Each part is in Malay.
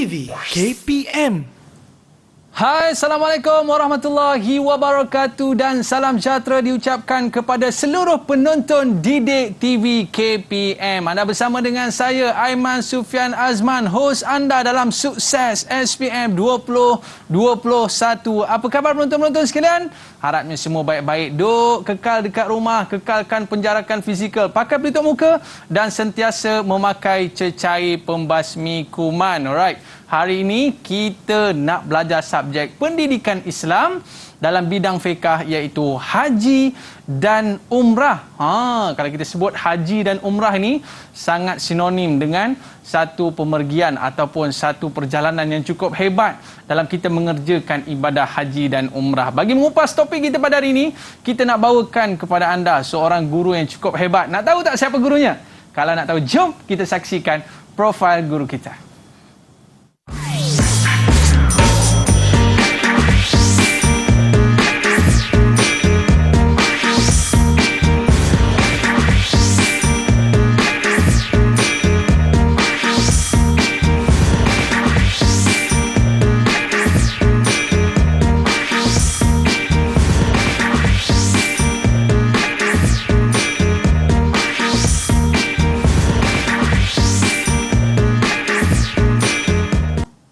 TV KPM. Hai, Assalamualaikum warahmatullahi wabarakatuh dan salam sejahtera diucapkan kepada seluruh penonton Didik TV KPM. Anda bersama dengan saya, Aiman Sufian Azman, hos anda dalam Sukses SPM 2021. Apa khabar penonton-penonton sekalian? Harapnya semua baik-baik. Duk kekal dekat rumah, kekalkan penjarakan fizikal, pakai pelitup muka dan sentiasa memakai cecair pembasmi kuman. Alright. Hari ini kita nak belajar subjek pendidikan Islam dalam bidang fiqah iaitu haji dan umrah. Kalau kita sebut haji dan umrah ini sangat sinonim dengan satu pemergian ataupun satu perjalanan yang cukup hebat dalam kita mengerjakan ibadah haji dan umrah. Bagi mengupas topik kita pada hari ini, kita nak bawakan kepada anda seorang guru yang cukup hebat. Nak tahu tak siapa gurunya? Kalau nak tahu, jom kita saksikan profil guru kita.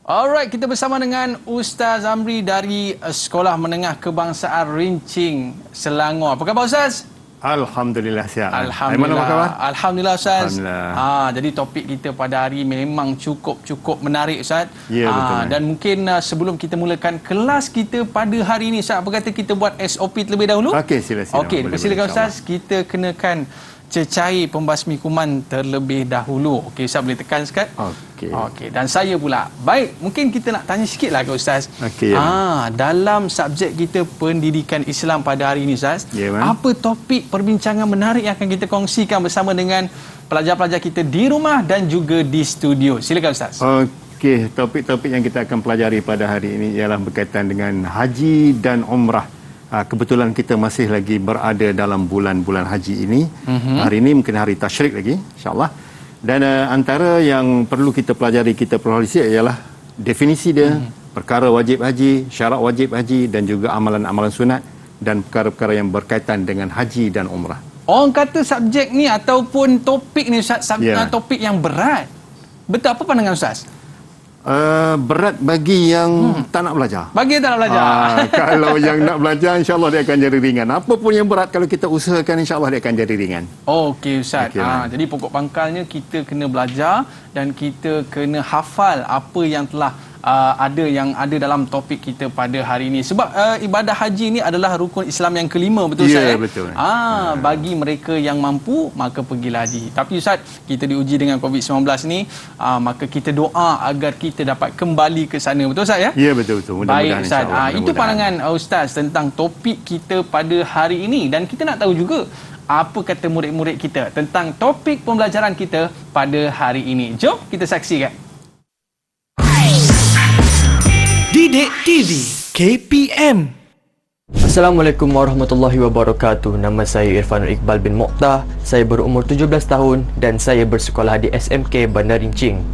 Alright, kita bersama dengan Ustaz Amri dari Sekolah Menengah Kebangsaan Rincing, Selangor. Apa khabar Ustaz? Alhamdulillah sihat. Alhamdulillah. Apa khabar? Alhamdulillah Ustaz. Alhamdulillah. Jadi topik kita pada hari memang cukup menarik Ustaz. Ya, betul. Dan mungkin sebelum kita mulakan kelas kita pada hari ini Ustaz, apa kata kita buat SOP terlebih dahulu? Okey, silakan. Okey, silakan Ustaz. Kita kenakan cecair pembasmi kuman terlebih dahulu. Okey, Ustaz boleh tekan sikit? Okey. Dan saya pula. Baik, mungkin kita nak tanya sikitlah ke Ustaz. Okey. Dalam subjek kita pendidikan Islam pada hari ini Ustaz, apa topik perbincangan menarik yang akan kita kongsikan bersama dengan pelajar-pelajar kita di rumah dan juga di studio? Silakan Ustaz. Okey, topik-topik yang kita akan pelajari pada hari ini ialah berkaitan dengan haji dan umrah. Kebetulan kita masih lagi berada dalam bulan-bulan haji ini. Hari ini mungkin hari tasyrik lagi, insya-Allah. Dan antara yang perlu kita pelajari, kita perhatikan ialah definisi dia, perkara wajib haji, syarat wajib haji dan juga amalan-amalan sunat dan perkara-perkara yang berkaitan dengan haji dan umrah. Orang kata subjek ni ataupun topik ni Ustaz, topik yang berat. Betul, apa pandangan Ustaz? Berat bagi yang tak nak belajar. Bagi yang tak nak belajar. Kalau yang nak belajar, insya-Allah dia akan jadi ringan. Apa pun yang berat, kalau kita usahakan, insya-Allah dia akan jadi ringan. Okey Ustaz. Jadi pokok pangkalnya kita kena belajar dan kita kena hafal apa yang telah ada dalam topik kita pada hari ini. Sebab ibadah haji ini adalah rukun Islam yang kelima, betul Ustaz? Ya, betul. Bagi mereka yang mampu, maka pergilah haji. Tapi Ustaz, kita diuji dengan COVID-19 ni, maka kita doa agar kita dapat kembali ke sana. Betul Ustaz ya? Ya, betul. Baik Ustaz. Itu pandangan Ustaz tentang topik kita pada hari ini. Dan kita nak tahu juga apa kata murid-murid kita tentang topik pembelajaran kita pada hari ini. Jom kita saksikan. Didik TV KPM. Assalamualaikum warahmatullahi wabarakatuh. Nama saya Irfanul Iqbal bin Mokhtar. Saya berumur 17 tahun dan saya bersekolah di SMK Bandar Rincing.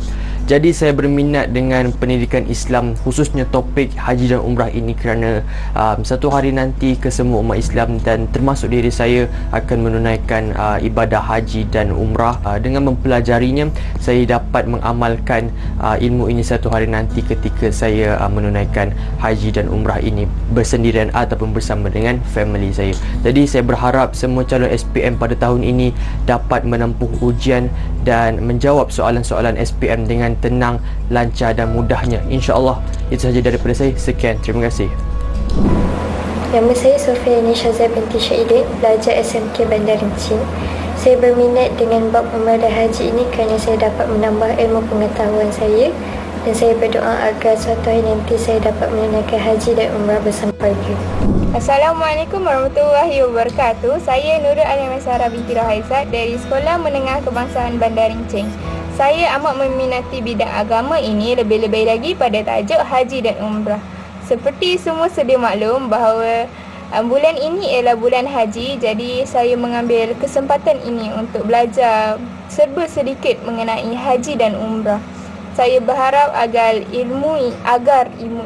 Jadi saya berminat dengan pendidikan Islam, khususnya topik haji dan umrah ini kerana satu hari nanti kesemua umat Islam dan termasuk diri saya akan menunaikan ibadah haji dan umrah. Dengan mempelajarinya, saya dapat mengamalkan ilmu ini satu hari nanti ketika saya menunaikan haji dan umrah ini bersendirian ataupun bersama dengan family saya. Jadi saya berharap semua calon SPM pada tahun ini dapat menempuh ujian dan menjawab soalan-soalan SPM dengan tenang, lancar dan mudahnya. InsyaAllah. Itu sahaja daripada saya. Sekian. Terima kasih. Nama saya Sofia Nishaza binti Syahidin, pelajar SMK Bandar Rincing. Saya berminat dengan bab umrah dan haji ini kerana saya dapat menambah ilmu pengetahuan saya dan saya berdoa agar suatu hari nanti saya dapat menunaikan haji dan umrah bersama keluarga. Assalamualaikum warahmatullahi wabarakatuh. Saya Nurul Alimasara binti Rahaizat dari Sekolah Menengah Kebangsaan Bandar Rincing. Saya amat meminati bidang agama ini, lebih-lebih lagi pada tajuk haji dan umrah. Seperti semua sedia maklum bahawa bulan ini ialah bulan haji, jadi saya mengambil kesempatan ini untuk belajar serba sedikit mengenai haji dan umrah. Saya berharap agar ilmu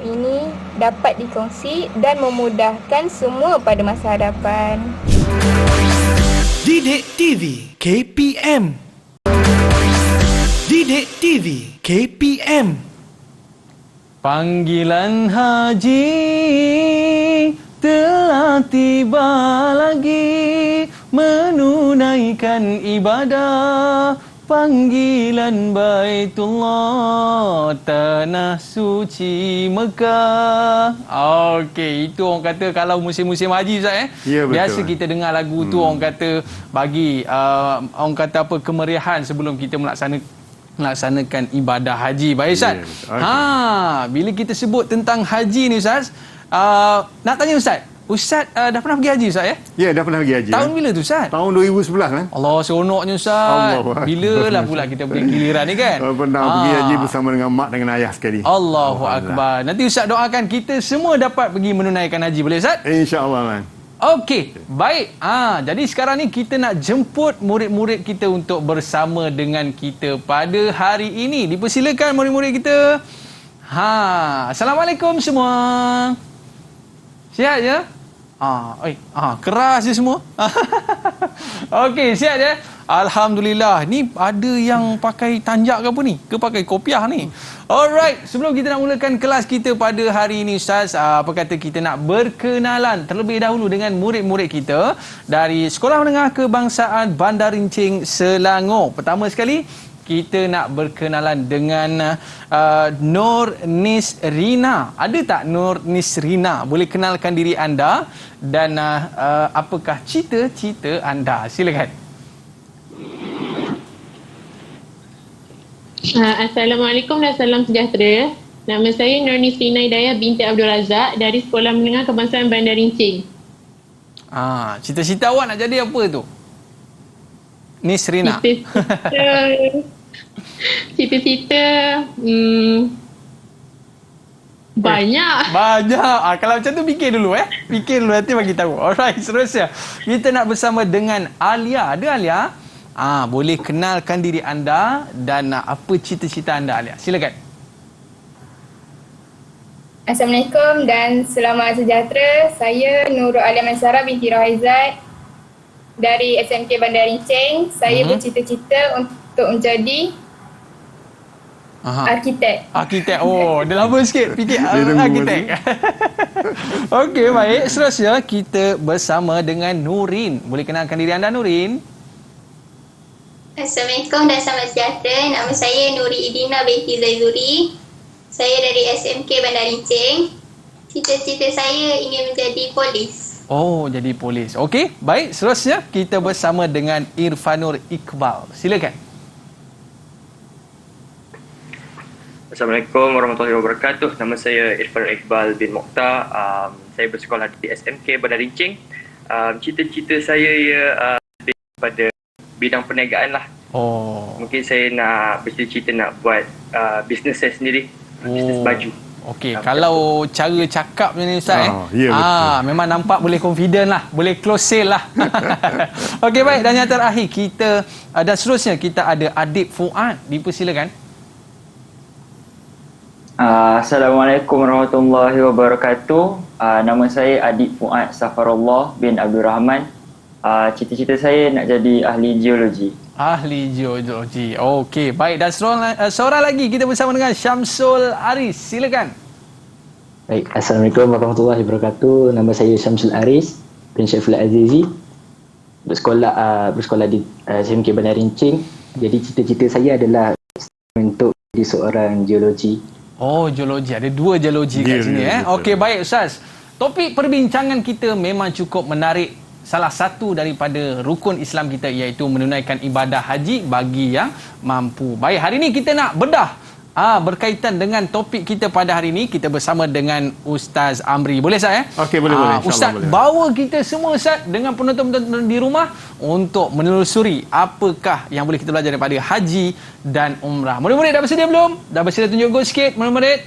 ini dapat dikongsi dan memudahkan semua pada masa hadapan. Didik TV KPM. Didik TV KPM. Panggilan haji telah tiba lagi, menunaikan ibadah panggilan Baitullah, tanah suci Mekah. Okey, itu orang kata kalau musim-musim haji Ustaz Ya, betul. Biasa kita dengar lagu tu orang kata bagi orang kata apa kemeriahan sebelum kita melaksanakan ibadah haji. Baik Ustaz. Ya, okey. Bila kita sebut tentang haji ni Ustaz, nak tanya Ustaz. Ustaz dah pernah pergi haji Ustaz ya? Ya, dah pernah pergi haji. Tahun bila tu Ustaz? Tahun 2011 kan? Allah seronoknya Ustaz. Allahu Bila lah pula kita pergi giliran ni kan? Pernah pergi haji bersama dengan mak dengan ayah sekali. Allahu Akbar. Nanti Ustaz doakan kita semua dapat pergi menunaikan haji. Boleh Ustaz? InsyaAllah man. Okey, baik. Jadi sekarang ni kita nak jemput murid-murid kita untuk bersama dengan kita pada hari ini. Dipersilakan murid-murid kita. Assalamualaikum semua. Sihat ya? Keras je semua. Okey, sihat ya? Alhamdulillah. Ni ada yang pakai tanjak ke apa ni? Ke pakai kopiah ni? Alright, sebelum kita nak mulakan kelas kita pada hari ini Ustaz, apa kata kita nak berkenalan terlebih dahulu dengan murid-murid kita dari Sekolah Menengah Kebangsaan Bandar Rincing, Selangor. Pertama sekali, kita nak berkenalan dengan Nur Nisrina. Ada tak Nur Nisrina? Boleh kenalkan diri anda dan apakah cita-cita anda? Silakan. Assalamualaikum dan salam sejahtera. Nama saya Nur Nisrina Hidayah binti Abdul Razak dari Sekolah Menengah Kebangsaan Bandar Rincing. Cita-cita awak nak jadi apa tu? Nisrina. Cita-cita banyak. Kalau macam tu fikir dulu Fikir dulu nanti bagi tahu. Alright, seterusnya kita nak bersama dengan Alia. Ada Alia? Boleh kenalkan diri anda dan apa cita-cita anda Alia? Silakan. Assalamualaikum dan selamat sejahtera. Saya Nurul Alia Mansara binti Rohaizat dari SMK Bandar Rincing. Saya bercita-cita untuk menjadi arkitek. Arkitek. Oh, dah lama sikit fikir arkitek. Okey, baik. Seterusnya kita bersama dengan Nurin. Boleh kenalkan diri anda Nurin? Assalamualaikum dan selamat sejahtera. Nama saya Nuri Idina binti Zaizuri. Saya dari SMK Bandar Rincing. Cita-cita saya ingin menjadi polis. Oh, jadi polis. Okey, baik. Seterusnya kita bersama dengan Irfanur Iqbal. Silakan. Assalamualaikum warahmatullahi wabarakatuh. Nama saya Irfanur Iqbal bin Mokhtar. Saya bersekolah di SMK Bandar Rincing. Cita-cita saya pada bidang perniagaan lah. Mungkin saya nak bercita-cita nak buat bisnes saya sendiri. Bisnes baju. Okey, kalau cara cakap ni Ustaz memang nampak boleh confident lah, boleh close sale lah. Okey, baik, dan yang terakhir kita dan seterusnya kita ada Adik Fuad. Dipersilakan. Assalamualaikum warahmatullahi wabarakatuh. Nama saya Adik Fuad Safarullah bin Abdul Rahman. Cita-cita saya nak jadi ahli geologi. Ahli geologi. Okey, baik. Dan seorang lagi kita bersama dengan Syamsul Aris. Silakan. Baik, Assalamualaikum warahmatullahi wabarakatuh. Nama saya Syamsul Aris bin Syaiful Azizi. Bersekolah di SMK Bandar Rincing. Jadi cita-cita saya adalah untuk jadi seorang geologi. Oh, geologi. Ada dua geologi kat sini. Okey, baik Ustaz. Topik perbincangan kita memang cukup menarik. Salah satu daripada rukun Islam kita iaitu menunaikan ibadah haji bagi yang mampu. Baik, hari ini kita nak bedah berkaitan dengan topik kita pada hari ini. Kita bersama dengan Ustaz Amri. Boleh Ustaz Okey, boleh. Ustaz boleh. bawa kita semua Ustaz dengan penonton-penonton di rumah untuk menelusuri apakah yang boleh kita belajar daripada haji dan umrah. Murid-murid dah bersedia belum? Dah bersedia tunjuk go sikit murid-murid?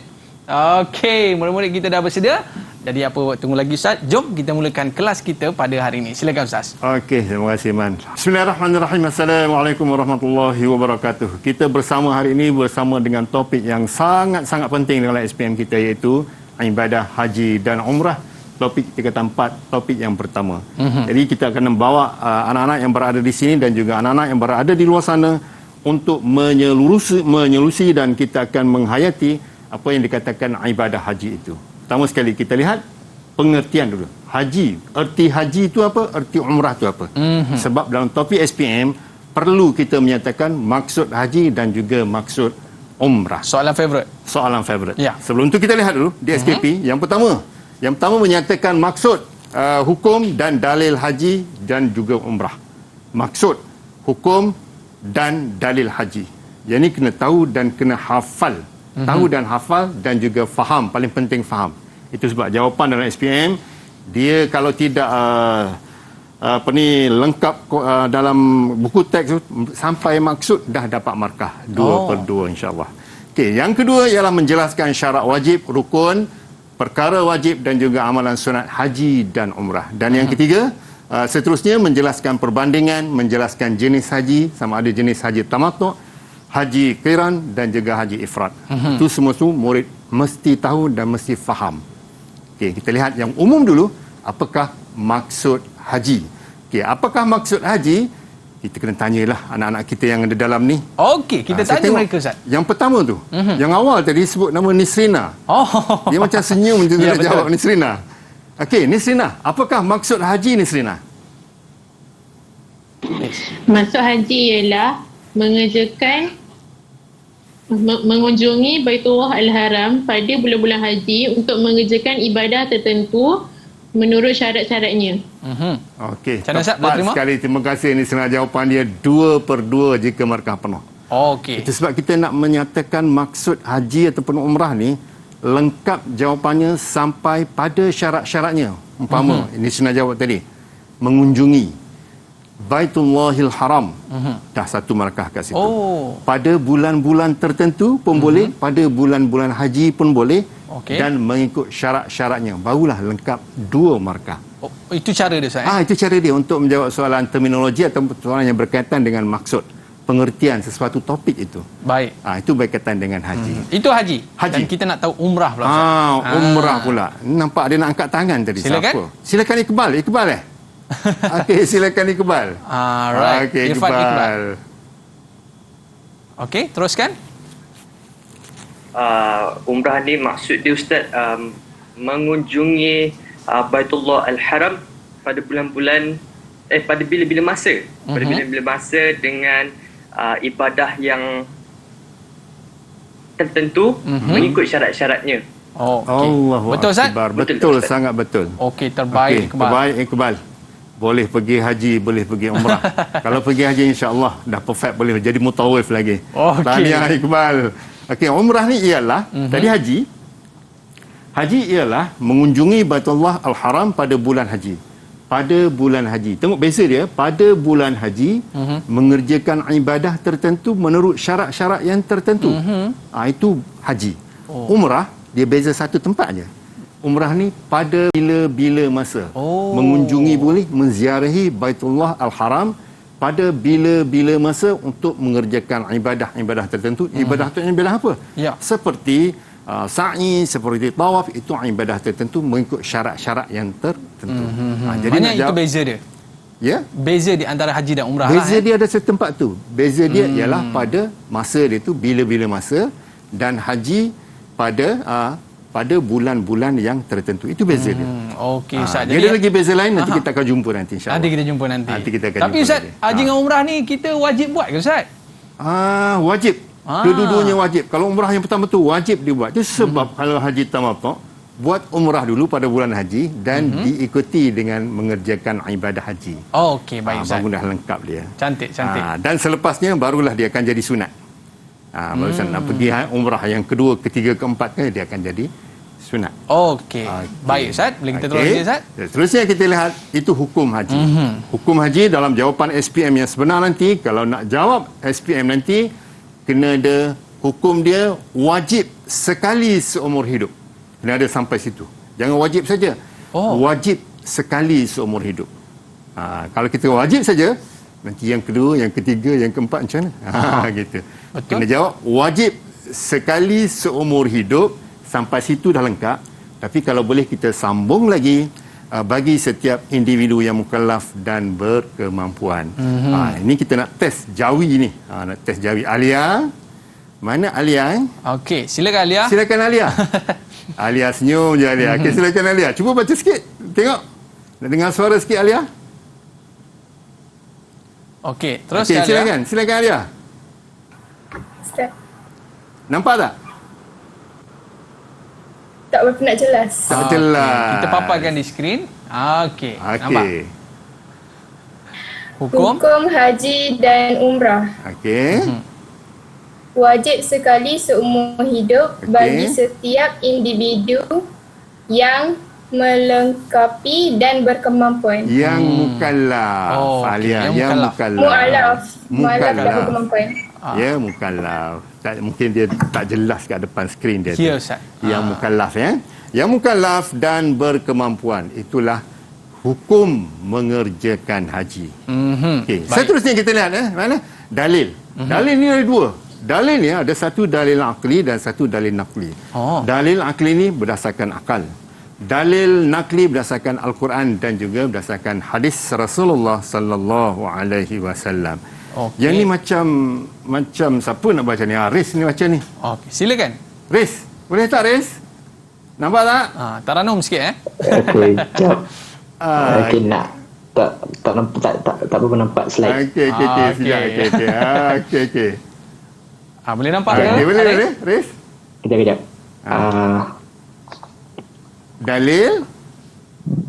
Okey, murid-murid kita dah bersedia. Jadi apa tunggu lagi Ustaz? Jom kita mulakan kelas kita pada hari ini. Silakan Ustaz. Okey, terima kasih Man. Bismillahirrahmanirrahim. Assalamualaikum warahmatullahi wabarakatuh. Kita bersama hari ini bersama dengan topik yang sangat-sangat penting dalam SPM kita, iaitu ibadah haji dan umrah. Topik kita kata 4, topik yang pertama. Jadi kita akan membawa anak-anak yang berada di sini dan juga anak-anak yang berada di luar sana untuk menyelusi dan kita akan menghayati apa yang dikatakan ibadah haji itu. Pertama sekali kita lihat pengertian dulu. Haji, erti haji itu apa? Erti umrah itu apa? Sebab dalam topik SPM perlu kita menyatakan maksud haji dan juga maksud umrah. Soalan favorite. Soalan favorite. Ya. Sebelum itu kita lihat dulu di SKP. Yang pertama menyatakan maksud hukum dan dalil haji dan juga umrah. Maksud, hukum dan dalil haji. Yang ini kena tahu dan kena hafal. Tahu dan hafal dan juga faham. Paling penting faham. Itu sebab jawapan dalam SPM, dia kalau tidak lengkap dalam buku teks sampai maksud dah dapat markah 2/2 insya-Allah. Okey, yang kedua ialah menjelaskan syarat wajib, rukun, perkara wajib dan juga amalan sunat haji dan umrah. Dan yang ketiga, seterusnya menjelaskan perbandingan, menjelaskan jenis haji, sama ada jenis haji tamattu', haji qiran dan juga haji ifrad. Itu semua murid mesti tahu dan mesti faham. Okey, kita lihat yang umum dulu, apakah maksud haji? Okey, apakah maksud haji? Kita kena tanyalah anak-anak kita yang ada dalam ni. Okey, kita tanya mereka Ustaz. Yang pertama tu, yang awal tadi sebut nama Nisrina. Dia macam senyum dia nak jawab Nisrina. Okey, Nisrina, apakah maksud haji Nisrina? Maksud haji ialah mengunjungi Baitullah Al-Haram pada bulan-bulan haji untuk mengerjakan ibadah tertentu menurut syarat-syaratnya. Okey, tepat sekali. Terima kasih. Ini senang jawapan dia 2/2 jika markah penuh. Okey. Itu sebab kita nak menyatakan maksud haji ataupun umrah ni lengkap jawapannya sampai pada syarat-syaratnya. Umpama, ini senang jawab tadi. Mengunjungi Baitullahil Haram. Dah 1 markah kat situ. Pada bulan-bulan tertentu pun boleh, pada bulan-bulan haji pun boleh. Dan mengikut syarat-syaratnya. Barulah lengkap 2 markah. Itu cara dia Ustaz? Itu cara dia untuk menjawab soalan terminologi atau soalan yang berkaitan dengan maksud. Pengertian sesuatu topik itu. Baik. Itu berkaitan dengan haji. Itu haji. Dan kita nak tahu umrah pula Ustaz. Umrah pula. Nampak dia nak angkat tangan tadi. Silakan. Siapa? Silakan Iqbal. Okey, silakan Iqbal. Alright. Okey, Iqbal. Okey, teruskan. Umrah ni maksud dia Ustaz mengunjungi Baitullah Al-Haram pada bulan-bulan pada bila-bila masa. Pada bila-bila masa dengan ibadah yang tertentu mengikut syarat-syaratnya. Allahu betul Ustaz? Betul, sangat betul. Okey, terbaik Iqbal. Terbaik Iqbal. Boleh pergi haji, boleh pergi umrah. Kalau pergi haji insya-Allah dah perfect, boleh jadi mutawif lagi. Tahniah Iqbal. Okey, umrah ni ialah tadi haji. Haji ialah mengunjungi Baitullah Al-Haram pada bulan haji. Pada bulan haji. Tengok beza dia, pada bulan haji mengerjakan ibadah tertentu menurut syarat-syarat yang tertentu. Itu haji. Umrah dia beza satu tempat aja. Umrah ni pada bila-bila masa. Mengunjungi boleh, menziarahi Baitullah Al-Haram pada bila-bila masa untuk mengerjakan ibadah-ibadah tertentu. Ibadah tu ibadah apa? Seperti sa'i, seperti tawaf, itu ibadah tertentu mengikut syarat-syarat yang tertentu. Jadi itu beza dia. Ya? Beza di antara haji dan umrah. Beza dia ada satu tempat tu. Beza dia ialah pada masa dia tu bila-bila masa, dan haji pada bulan-bulan yang tertentu. Itu beza dia. Okey Ustaz. Jadi ada lagi beza lain, nanti kita akan jumpa nanti insya-Allah. Nanti kita jumpa nanti. Kita akan Tapi jumpa Ustaz, nanti. haji dengan umrah ni kita wajib buat ke Ustaz? Wajib. Dua-duanya wajib. Kalau umrah yang pertama tu wajib dibuat. Itu sebab kalau haji tamattu' buat umrah dulu pada bulan haji dan diikuti dengan mengerjakan ibadah haji. Okey, baik Ustaz. Baru dah lengkap dia. Cantik. Dan selepasnya barulah dia akan jadi sunat. Baru nak pergi umrah yang kedua, ketiga, keempat kan dia akan jadi sunat. Okey. Baik Ustaz, boleh kita terus lagi Ustaz? Seterusnya kita lihat itu hukum haji. Hukum haji dalam jawapan SPM yang sebenar nanti, kalau nak jawab SPM nanti, kena ada hukum dia wajib sekali seumur hidup. Kena ada sampai situ. Jangan wajib saja. Wajib sekali seumur hidup. Kalau kita wajib saja, nanti yang kedua, yang ketiga, yang keempat macam mana? Gitu. Betul. Kena jawab wajib sekali seumur hidup. Sampai situ dah lengkap. Tapi kalau boleh kita sambung lagi, bagi setiap individu yang mukallaf dan berkemampuan. Ini kita nak test jawi ni. Nak test jawi. Alia. Mana Alia? Okey, silakan Alia. Silakan Alia. Alia senyum je Alia. Okey, silakan Alia. Cuba baca sikit. Tengok. Nak dengar suara sikit Alia? Okey, terus Alia. Silakan. Silakan Alia. Ustaz, Nampak tak? tak berapa nak jelas. Tak jelas. Kita paparkan di skrin. Okey. Nampak. Okey. Hukum. Haji dan umrah Okey. wajib sekali seumur hidup bagi setiap individu yang melengkapi dan berkemampuan. Yang mukallaf. Alia, yang mukallaf. Mualaf dan berkemampuan. Ya, mukallaf. Mungkin dia tak jelas kat depan skrin dia. Ya, Ustaz. Yang mukallaf ya. Yang mukallaf dan berkemampuan. Itulah hukum mengerjakan haji. Okey. Seterusnya kita lihat mana? Dalil. Dalil ni ada dua. Dalil ni ada satu dalil akli dan satu dalil nakli. Dalil akli ni berdasarkan akal. Dalil nakli berdasarkan Al-Quran dan juga berdasarkan hadis Rasulullah sallallahu alaihi wasallam. Yang ni macam siapa nak baca ni? Riz ni baca ni. Okey, silakan. Riz, boleh tak Riz? Nampak tak? Taranum sikit Okey, jap. Okey, nak. Tak apa nampak slide. Okey, siap. Okey. Boleh nampak ke? Okay, boleh Riz? Kejap.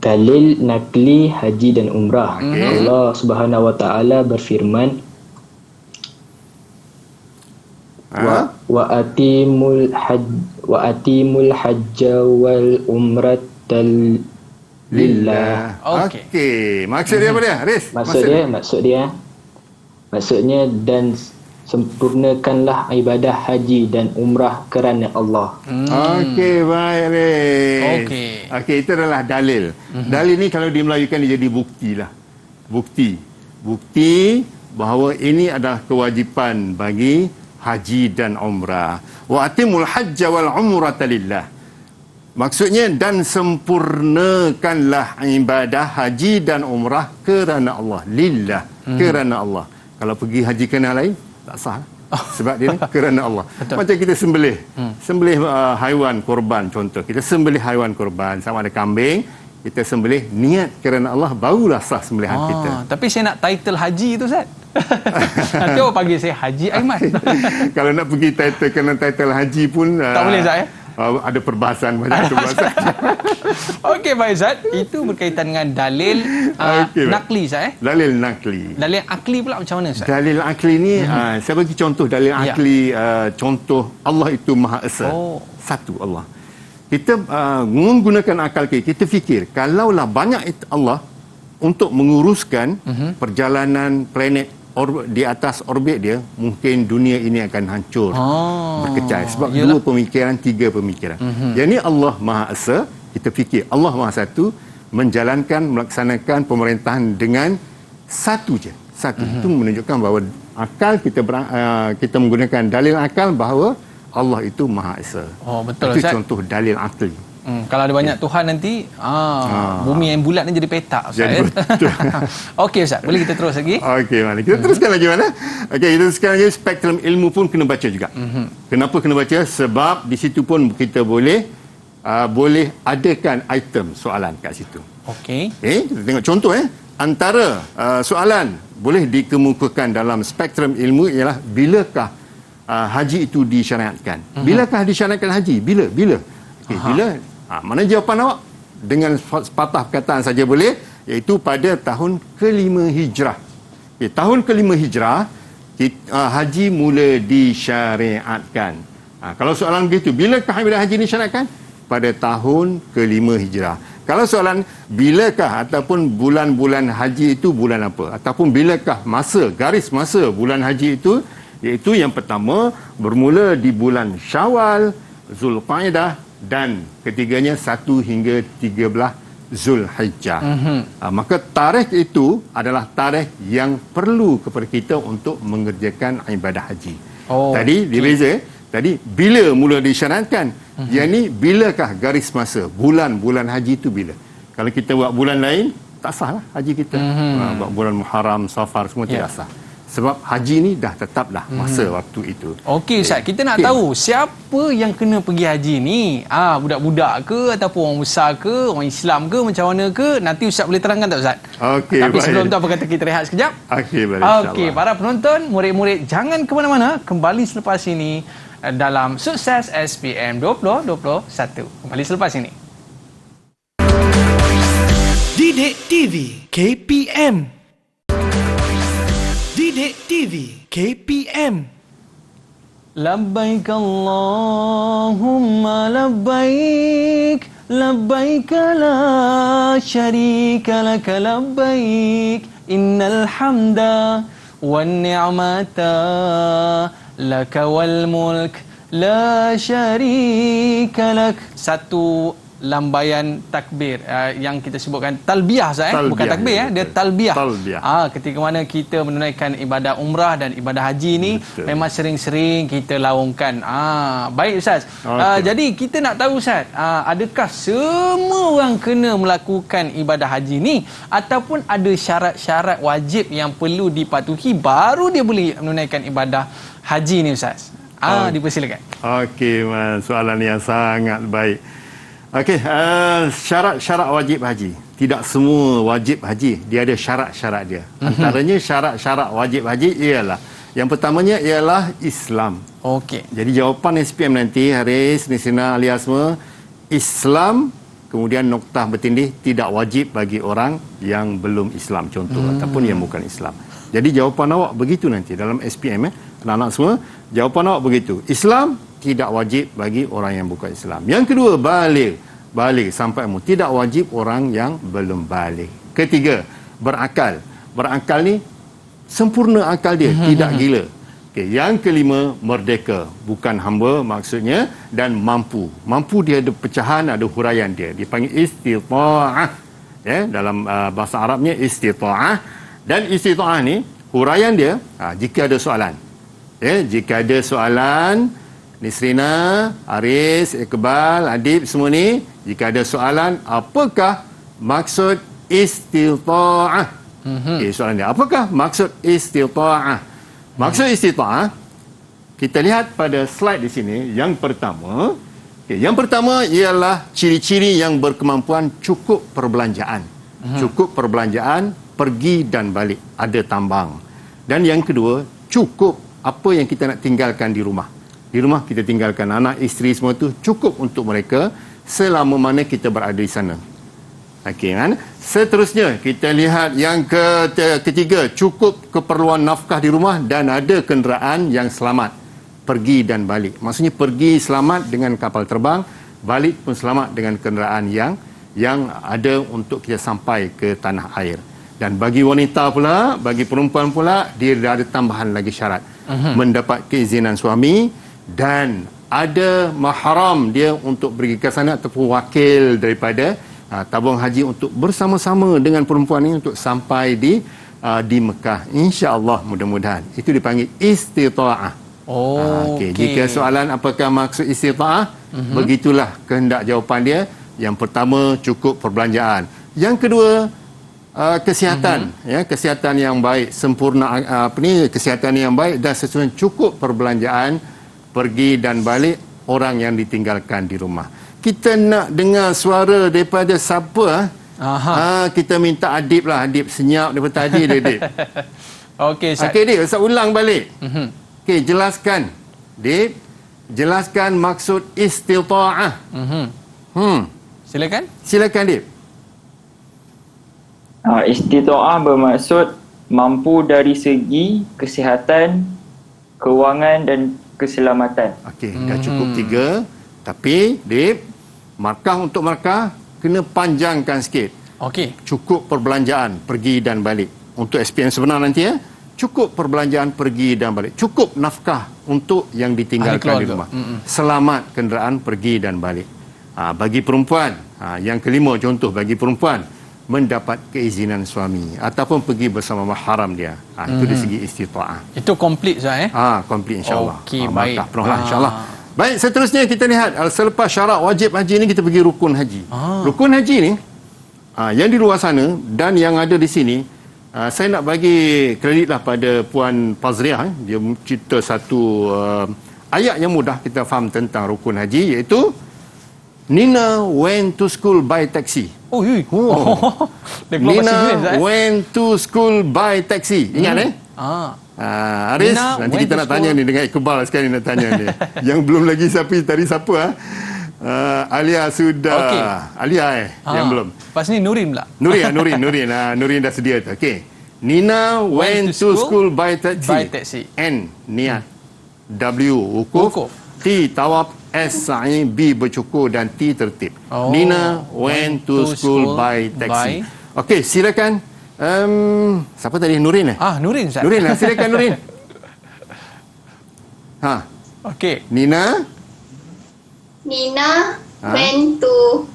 Dalil nakli haji dan umrah. Allah Subhanahu wa taala berfirman, wa atimul hajja wal umrata lillah. Okey. Maksud dia apa dia, Riz? Maksudnya dan sempurnakanlah ibadah haji dan umrah kerana Allah. Okey, baik Riz. Okey, itu adalah dalil. Dalil ni kalau dimelayukan dia jadi bukti lah. Bukti bahawa ini adalah kewajipan bagi haji dan umrah. Wa atimul hajja wal umrata lillah. Maksudnya dan sempurnakanlah ibadah haji dan umrah kerana Allah. Lillah, kerana Allah. Kalau pergi haji kerana lain, tak sah. Sebab dia kerana Allah. Macam kita sembelih haiwan korban, contoh kita sembelih haiwan korban sama ada kambing, kita sembelih niat kerana Allah, barulah sah sembelihan kita. Tapi saya nak title haji tu Ustaz. Nanti orang panggil saya Haji Aiman. Kalau nak pergi title haji pun tak boleh Ustaz ada perbahasan banyak perbahasan. Okey baik Ustaz, itu berkaitan dengan dalil nakli Ustaz Dalil nakli. Dalil akli pula macam mana Ustaz? Dalil akli ni saya bagi contoh dalil akli. Contoh Allah itu Maha Esa. Satu Allah. Kita menggunakan akal kita fikir kalaulah banyak Allah untuk menguruskan perjalanan planet di atas orbit dia, mungkin dunia ini akan hancur, berkecai. Sebab dua pemikiran, tiga pemikiran. Yang ni Allah Maha Esa, kita fikir Allah Maha Satu, melaksanakan pemerintahan dengan satu je. Itu menunjukkan bahawa akal kita menggunakan dalil akal bahawa Allah itu Maha Esa. Betul, itu Ustaz. Contoh dalil akli. Kalau ada banyak Tuhan nanti bumi yang bulat ni jadi petak Ustaz. Jadi betul. Okey Ustaz, boleh kita terus lagi? Okey, mana kita teruskan lagi mana? Okey, kita teruskan lagi. Spektrum ilmu pun kena baca juga. Kenapa kena baca? Sebab di situ pun kita boleh adakan item soalan kat situ. Okey. Kita tengok contoh antara soalan boleh dikemukakan dalam spektrum ilmu ialah bilakah haji itu disyariatkan? Bilakah disyariatkan haji? Bila? Okey, bila? Mana jawapan awak? Dengan sepatah perkataan saja boleh, iaitu pada tahun ke-5 Hijrah. Tahun ke-5 Hijrah, haji mula disyariatkan. Kalau soalan begitu, bilakah ibadah haji disyariatkan? Pada tahun ke-5 Hijrah. Kalau soalan bilakah ataupun bulan-bulan haji itu bulan apa? Ataupun bilakah garis masa bulan haji itu? Iaitu yang pertama bermula di bulan Syawal, Zulqaidah dan ketiganya 1 hingga 13 Zulhijjah. Maka tarikh itu adalah tarikh yang perlu kepada kita untuk mengerjakan ibadah haji. Tadi dia beza. Tadi bila mula disyaratkan? Yang ni bilakah garis masa? Bulan-bulan haji itu bila? Kalau kita buat bulan lain, tak sah lah haji kita. Buat bulan Muharram, Safar semua tidak sah. Sebab haji ni dah tetap dah masa waktu itu. Okey Ustaz, kita nak tahu siapa yang kena pergi haji ni? Budak-budak ke ataupun orang besar ke, orang Islam ke, macam mana ke? Nanti Ustaz boleh terangkan tak Ustaz? Okey, tapi sebelum tu apa kata kita rehat sekejap? Okey, baik, insya-Allah. Okey, para penonton, murid-murid jangan ke mana-mana, kembali selepas ini dalam Sukses SPM 2021. Kembali selepas ini. Didik TV KPM. Didik TV KPM. Labbaik Allahumma labbaik, labbaik la syarika lak labbaik, innal hamda wan ni'mata lak wal mulk la syarika lak. Satu lambaian takbir yang kita sebutkan talbiyah bukan takbir dia talbiyah. Ketika mana kita menunaikan ibadah umrah dan ibadah haji ni memang sering-sering kita laungkan. Baik Ustaz. Jadi kita nak tahu Ustaz, adakah semua orang kena melakukan ibadah haji ni ataupun ada syarat-syarat wajib yang perlu dipatuhi baru dia boleh menunaikan ibadah haji ni Ustaz? Dipersilakan. Okey, soalan yang sangat baik. Okey, syarat-syarat wajib haji. Tidak semua wajib haji, dia ada syarat-syarat dia. Antaranya syarat-syarat wajib haji ialah, yang pertamanya ialah Islam. Okey. Jadi jawapan SPM nanti, Haris, Nisrina, alias semua, Islam, kemudian noktah bertindih, tidak wajib bagi orang yang belum Islam, contoh, ataupun yang bukan Islam. Jadi jawapan awak begitu nanti dalam SPM, anak-anak semua, jawapan awak begitu. Islam tidak wajib bagi orang yang bukan Islam. Yang kedua, baligh sampai umur, tidak wajib orang yang belum baligh. Ketiga, berakal. Berakal ni sempurna akal dia, tidak gila. Okey, yang kelima, merdeka, bukan hamba maksudnya, dan mampu. Mampu dia ada pecahan, ada huraian dia. Dipanggil istita'ah. Dalam bahasa Arabnya istita'ah. Dan istita'ah ni huraian dia, jika ada soalan. Jika ada soalan, Nisrina, Aris, Iqbal, Adib semua ni, jika ada soalan, apakah maksud istita'ah? Soalan dia, apakah maksud istita'ah? Maksud istita'ah, kita lihat pada slide di sini, yang pertama ialah ciri-ciri yang berkemampuan cukup perbelanjaan. Cukup perbelanjaan, pergi dan balik, ada tambang. Dan yang kedua, cukup apa yang kita nak tinggalkan di rumah. Di rumah kita tinggalkan anak, isteri semua tu cukup untuk mereka selama mana kita berada di sana. Okey kan? Seterusnya kita lihat yang ketiga, cukup keperluan nafkah di rumah dan ada kenderaan yang selamat pergi dan balik. Maksudnya pergi selamat dengan kapal terbang, balik pun selamat dengan kenderaan yang ada untuk kita sampai ke tanah air. Dan bagi wanita pula, bagi perempuan pula, dia ada tambahan lagi syarat. Mendapat keizinan suami dan ada mahram dia untuk pergi ke sana ataupun wakil daripada tabung haji untuk bersama-sama dengan perempuan ini untuk sampai di Mekah. InsyaAllah, mudah-mudahan. Itu dipanggil istita'ah. Okey. Jika soalan apakah maksud istita'ah, begitulah kehendak jawapan dia. Yang pertama, cukup perbelanjaan. Yang kedua, kesihatan, kesihatan yang baik, sempurna kesihatan yang baik dan sesuai cukup perbelanjaan, pergi dan balik, orang yang ditinggalkan di rumah. Kita nak dengar suara daripada siapa? Kita minta Adib lah. Adib senyap daripada tadi dia, Adib. Okey, Ustaz. Okey, Adib, Ustaz ulang balik. Okey, jelaskan. Adib, jelaskan maksud istita'ah. Silakan. Silakan, Adib. Istita'ah bermaksud mampu dari segi kesihatan, kewangan dan keselamatan. Okey, dah cukup 3. Tapi, Dip, markah untuk markah kena panjangkan sikit. Okey. Cukup perbelanjaan, pergi dan balik. Untuk SPM sebenar nanti cukup perbelanjaan, pergi dan balik. Cukup nafkah untuk yang ditinggalkan di rumah. Selamat kenderaan, pergi dan balik. Bagi perempuan, yang kelima contoh bagi perempuan, mendapat keizinan suami ataupun pergi bersama mahram dia. Itu dari segi istita'ah. Itu komplit Ustaz Komplit insya-Allah. Okey, baik. Barakah penuhlah insya-Allah. Baik, seterusnya kita lihat selepas syarat wajib haji ni kita pergi rukun haji. Rukun haji ni yang di luar sana dan yang ada di sini, saya nak bagi kreditlah pada Puan Fazriah. Dia cerita satu ayat yang mudah kita faham tentang rukun haji, iaitu Nina went to school by taxi. Nina went to school by taxi. Ingat Aris, Nina nanti kita nak tanya ni dengan Iqbal sekali nak tanya ni. Yang belum lagi siapa Alia sudah. Okay. Alia yang belum. Lepas ni Nurin pula. Nurin dah sedia tu. Okey. Nina went to school by taxi. N niat. W wukuf. T tawaf. S sa'i. B bercukur dan T tertib. Nina went to school by taxi. Okey, silakan. Siapa tadi? Nurin Nurin Ustaz. Nurin silakan Nurin. Okey. Nina went to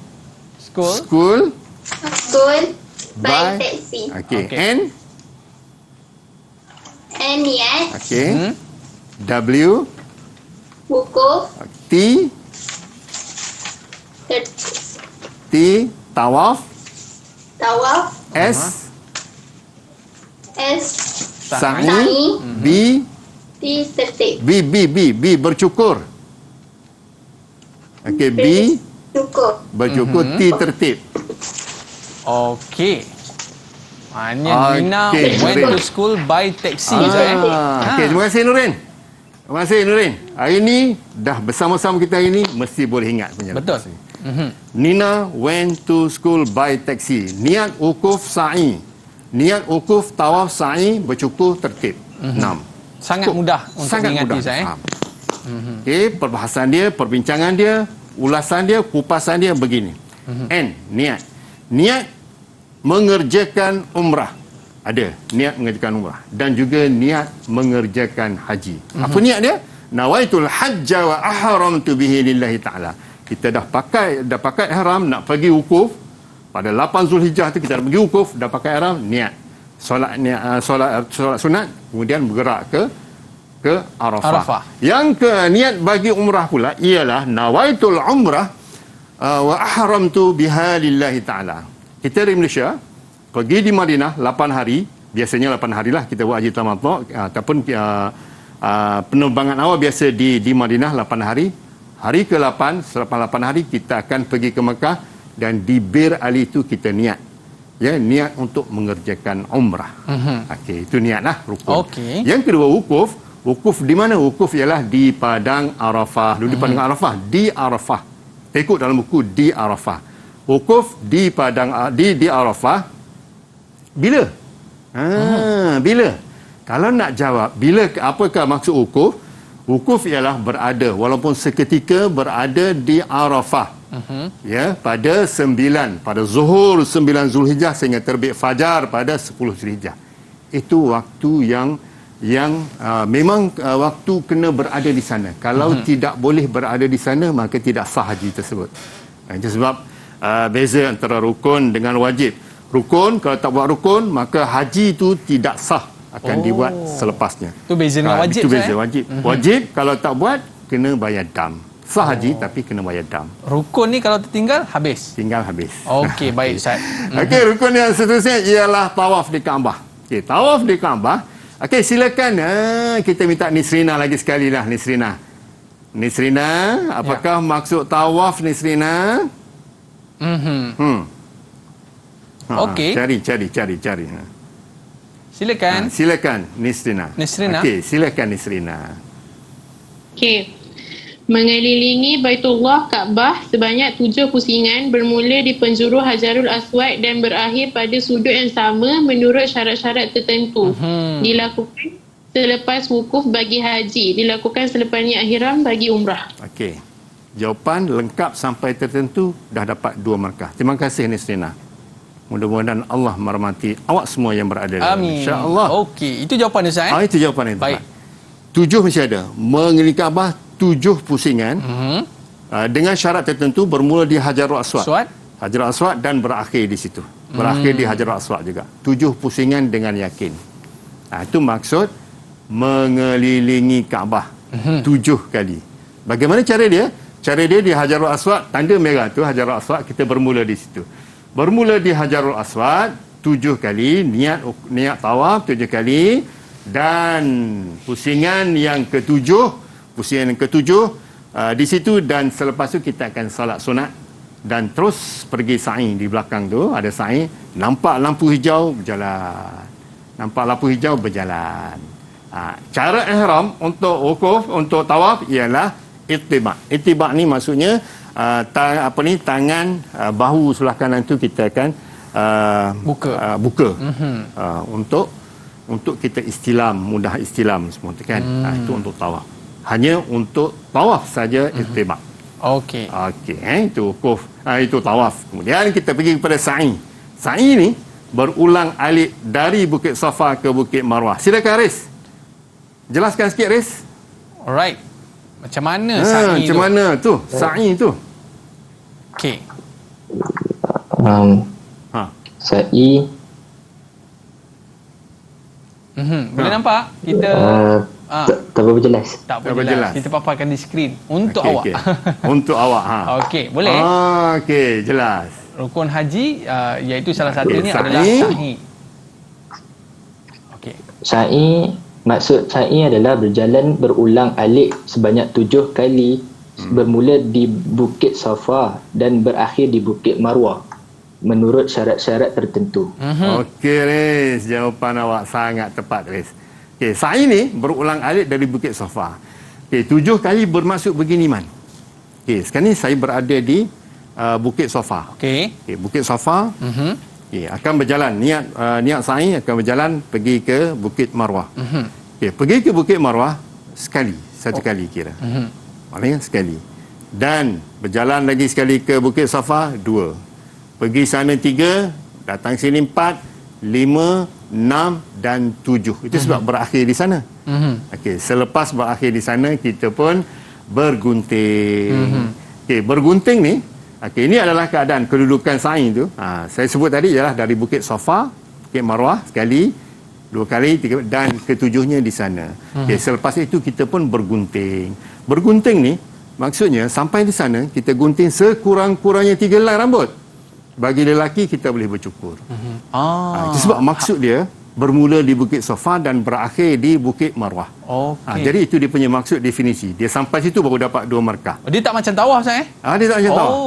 school by taxi. Okey. N niat. Okey. W wukuf. T tawaf. S sa'i. B T tertib. B bercukur. Okey, B bercukur. T tertib. Okey. Nina went to school by taxi. Okey, terima kasih Nurin. Terima kasih Nurin. Hari ni dah bersama-sama kita hari ni, mesti boleh ingat punya. Betul. Nina went to school by taxi. Niat wukuf sa'i. Niat wukuf tawaf sa'i bercukur tertib. 6. Sangat mudah untuk diingati saya. Okey, perbahasan dia, perbincangan dia, ulasan dia, kupasan dia begini. N niat. Niat mengerjakan umrah. Ada niat mengerjakan umrah dan juga niat mengerjakan haji. Apa niat dia? Nawaitul hajja wa ahramtu bihi lillahi ta'ala. Kita dah pakai ihram nak pergi wukuf pada 8 Zulhijjah tu, kita dah pergi wukuf, dah pakai ihram, niat solat sunat, kemudian bergerak ke Arafah. Yang ke niat bagi umrah pula ialah nawaitul umrah wa ahramtu biha lillahi ta'ala. Kita dari Malaysia pergi di Madinah 8 hari, biasanya 8 hari lah kita buat haji tamattu' ataupun penerbangan awal biasa di Madinah 8 hari. Hari ke-8, selepas 8 hari kita akan pergi ke Mekah dan di Bir Ali itu kita niat. Niat untuk mengerjakan umrah. Okey, itu niatlah rukun. Yang kedua wukuf. Wukuf di mana? Wukuf ialah di padang Arafah. Di padang Arafah, di Arafah. Ikut dalam buku di Arafah. Wukuf di padang di Arafah. Bila? Bila? Kalau nak jawab, bila, apakah maksud wukuf? Wukuf ialah berada, walaupun seketika berada di Arafah. Pada 9, pada zuhur 9 Zulhijjah sehingga terbit fajar pada 10 Zulhijjah. Itu waktu yang memang waktu kena berada di sana. Kalau tidak boleh berada di sana, maka tidak sah haji tersebut. Itu sebab beza antara rukun dengan wajib. Rukun, kalau tak buat rukun, maka haji itu tidak sah, akan dibuat selepasnya. Itu beza dengan wajib. Itu beza wajib. Wajib kalau tak buat, kena bayar dam. Sah haji tapi kena bayar dam. Rukun ni kalau tertinggal, habis? Tinggal habis. Okey, baik Ustaz. Okey, rukun yang seterusnya ialah tawaf di Kaabah. Okey, tawaf di Kaabah. Okey, silakan. Kita minta Nisrina lagi sekali lah, Nisrina. Nisrina, apakah maksud tawaf Nisrina? Okey. Cari. Silakan. Silakan Nisrina. Okey, silakan Nisrina. Okey. Mengelilingi Baitullah Kaabah sebanyak 7 pusingan bermula di penjuru Hajarul Aswad dan berakhir pada sudut yang sama menurut syarat-syarat tertentu. Dilakukan selepas wukuf bagi haji, dilakukan selepas niat ihram bagi umrah. Okey. Jawapan lengkap sampai tertentu dah dapat 2 markah. Terima kasih Nisrina. Mudah-mudahan Allah merahmati awak semua yang berada dalam. Amin. InsyaAllah. Okey, itu jawapan Ustaz. Itu jawapan yang baik. tepat. 7 mesti ada. Mengelilingi Kaabah 7 pusingan. dengan syarat tertentu bermula di Hajarul Aswad. Hajarul Aswad dan berakhir di situ. Berakhir di Hajarul Aswad juga. 7 pusingan dengan yakin. Itu maksud mengelilingi Kaabah 7 kali. Bagaimana cara dia? Cara dia di Hajarul Aswad, tanda merah tu Hajarul Aswad, kita bermula di situ. Bermula di Hajarul Aswad 7 kali, niat tawaf 7 kali, dan pusingan yang ketujuh di situ, dan selepas tu kita akan salat sunat dan terus pergi sa'i. Di belakang tu ada sa'i, nampak lampu hijau berjalan. Nampak lampu hijau berjalan. Cara ihram untuk wukuf, untuk tawaf ialah ittiba'. Ittiba' ni maksudnya tangan bahu sebelah kanan tu kita akan buka. Untuk kita istilam, mudah istilam semua tu kan. Itu untuk tawaf. Hanya untuk tawaf saja ittiba'. Okey. Itu wukuf. Itu tawaf. Kemudian kita pergi kepada sa'i. Sa'i ni berulang alik dari Bukit Safa ke Bukit Marwah. Silakan Riz. Jelaskan sikit Riz. Alright. Macam mana sa'i tu? Macam mana tu? Sa'i tu. Okey. Sa'i. Boleh nampak? Kita tak berapa jelas. Tak berapa jelas. Kita paparkan di skrin untuk awak. Untuk awak. Okey, boleh? Okey, jelas. Rukun haji iaitu salah satunya adalah sa'i. Okey. Sa'i, maksud sa'i adalah berjalan berulang alik sebanyak 7 kali bermula di Bukit Safa dan berakhir di Bukit Marwah menurut syarat-syarat tertentu. Okey Riz, jawapan awak sangat tepat Riz. Okey, sa'i ni berulang alik dari Bukit Safa. Okey, 7 kali bermaksud begini man. Okey, sekarang ni saya berada di Bukit Safa. Okey. Bukit Safa. Okey, akan berjalan niat sa'i akan berjalan pergi ke Bukit Marwah. Okey, pergi ke Bukit Marwah satu kali kira. Maknanya sekali. Dan berjalan lagi sekali ke Bukit Safa 2. Pergi sana 3, datang sini 4, 5, 6 dan 7. Itu sebab berakhir di sana. Okey, selepas berakhir di sana kita pun bergunting. Okey, bergunting ni, ini adalah keadaan kedudukan sa'i tu. Saya sebut tadi ialah dari Bukit Safa, Bukit Marwah sekali, 2 kali, 3 dan ketujuhnya di sana. Okey, selepas itu kita pun bergunting. Bergunting ni maksudnya sampai di sana kita gunting sekurang-kurangnya 3 helai rambut. Bagi lelaki kita boleh bercukur. Itu sebab maksud dia bermula di Bukit Safa dan berakhir di Bukit Marwah. Jadi itu dia punya maksud definisi. Dia sampai situ baru dapat 2 markah. Dia tak macam tawaf Ustaz Dia tak macam tawaf.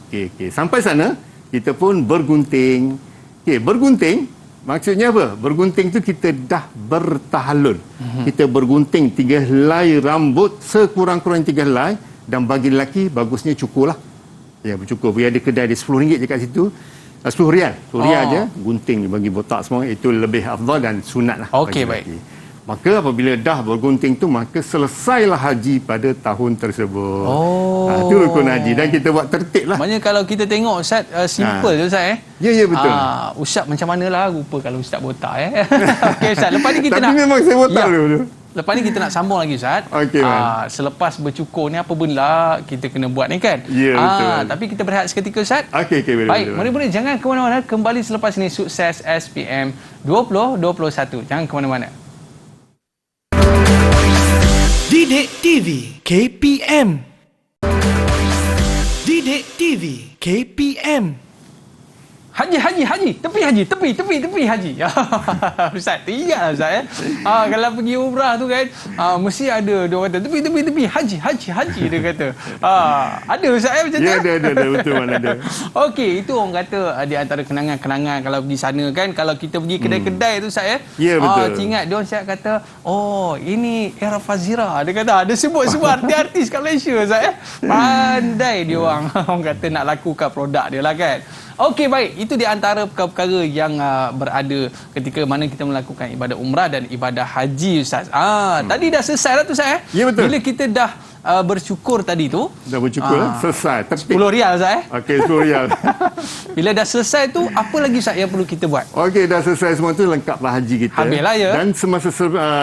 Okey. Sampai sana kita pun bergunting. Okey, bergunting maksudnya apa? Bergunting tu kita dah bertahallul. Kita bergunting 3 helai rambut, sekurang-kurangnya 3 helai, dan bagi lelaki bagusnya cukurlah. Ya, bercukur. Dia ada kedai dia RM10 je kat situ. RM10. RM10 je. Gunting bagi botak semua. Itu lebih afdal dan sunat lah. Okey, baik. Maka apabila dah bergunting tu, maka selesailah haji pada tahun tersebut. Itu rukun haji. Dan kita buat tertib lah. Maknanya kalau kita tengok Ustaz, simple je Ustaz Ya, betul. Ustaz macam manalah rupa kalau Ustaz botak Okey Ustaz, lepas ni kita Tapi memang saya botak dulu. Lepas ni kita nak sambung lagi Ustaz. Selepas bercukur ni apa benda kita kena buat ni kan? Ya, betul. Tapi kita berehat seketika Ustaz. Okey, baik, mari-mari jangan ke mana-mana. Kembali selepas ini Sukses SPM 2021. Jangan ke mana-mana. Didik TV KPM. Didik TV KPM. Haji, tepi haji. Ustaz, ingatlah Ustaz kalau pergi umrah tu kan, mesti ada dia kata tepi haji dia kata. Ada Ustaz macam tu. Ya, ada betul mana ada. Okey, itu orang kata di antara kenangan-kenangan kalau pergi sana kan, kalau kita pergi kedai-kedai tu Ustaz Ya, betul. Ingat dia orang siap kata, ini era Fazira. Dia kata ada sebut artis kat Malaysia Ustaz Pandai dia orang. Orang kata nak lakukan produk dia lah kan. Okey, baik. Itu di antara perkara-perkara yang berada ketika mana kita melakukan ibadah umrah dan ibadah haji Ustaz. Tadi dah selesai dah tu Ustaz Ya, betul. Bila kita dah bercukur tadi tu. Dah bercukur selesai. 10 rial Ustaz Okey, 10 rial. Bila dah selesai tu, apa lagi Ustaz yang perlu kita buat? Okey, dah selesai semua tu, lengkaplah haji kita. Habislah ya. Dan semasa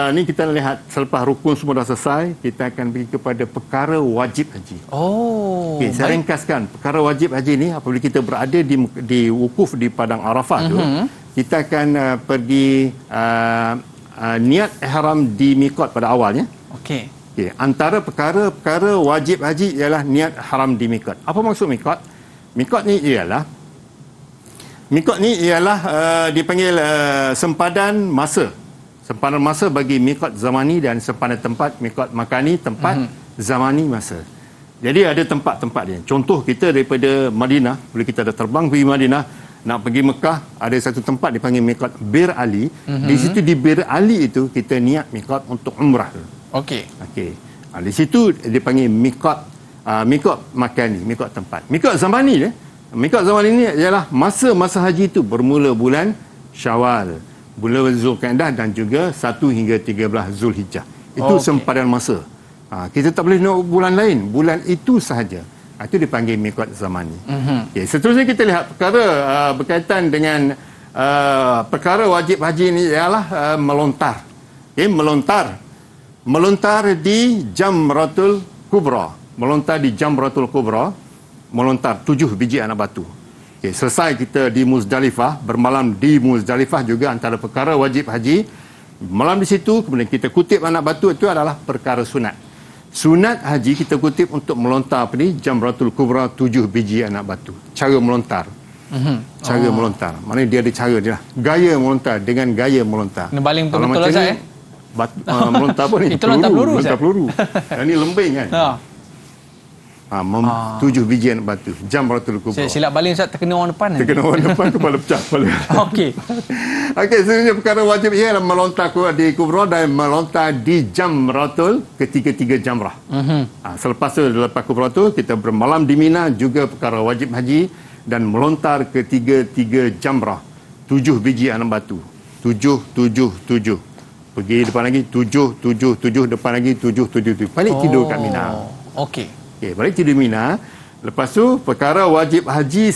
ni kita lihat selepas rukun semua dah selesai, kita akan pergi kepada perkara wajib haji. Oh. Okey, saya ringkaskan. Perkara wajib haji ni apabila kita berada di wukuf di padang Arafah tu, kita akan pergi niat ihram di miqat pada awalnya. Okey. Okay. Antara perkara wajib haji ialah niat haram di miqat. Apa maksud miqat? Miqat ni ialah dipanggil sempadan masa. Sempadan masa bagi miqat zamani dan sempadan tempat, miqat makani, tempat zamani masa. Jadi ada tempat-tempat dia. Contoh kita daripada Madinah, bila kita dah terbang pergi Madinah, nak pergi Mekah, ada satu tempat dipanggil miqat Bir Ali. Di situ di Bir Ali itu kita niat miqat untuk umrah. Okey. Di situ dipanggil miqat makani, miqat tempat. Miqat zamani ni, miqat zamani ni ialah masa haji itu bermula bulan Syawal, bulan Zulqa'dah dan juga 1 hingga 13 Zulhijjah. Itu sempadan masa. Kita tak boleh nak bulan lain, bulan itu sahaja. Itu dipanggil miqat zamani. Seterusnya kita lihat perkara berkaitan dengan perkara wajib haji ni ialah melontar. Melontar di Jamratul Kubra. Melontar di Jamratul Kubra. Melontar 7 biji anak batu. Selesai kita di Muzdalifah, bermalam di Muzdalifah juga antara perkara wajib haji. Malam di situ, kemudian kita kutip anak batu, itu adalah perkara sunat. Sunat haji kita kutip untuk melontar Jamratul Kubra 7 biji anak batu. Cara melontar. Cara melontar. Maknanya dia ada cara dia lah. Gaya melontar dengan gaya melontar. Kena baling betul-betul lah Ustaz melontar apa ni? Itu lontar peluru. Lontar peluru. Dan ni lembing kan? 7 biji anak batu. Jamratul Kubra. Saya silap baling Ustaz, terkena orang depan. Terkena orang depan, kepala pecah kepala. Okey. Sebenarnya perkara wajib ialah melontar di Kubra dan melontar di Jamratul ketiga-tiga jamrah. Selepas tu, lepas Kubra tu, kita bermalam di Mina, juga perkara wajib haji, dan melontar ketiga-tiga jamrah. 7 biji anak batu. 7, 7, 7. Pergi depan lagi 7, 7, 7, depan lagi 7, 7, 7. Balik tidur kat Mina. Okey. Balik tidur Mina. Lepas tu perkara wajib haji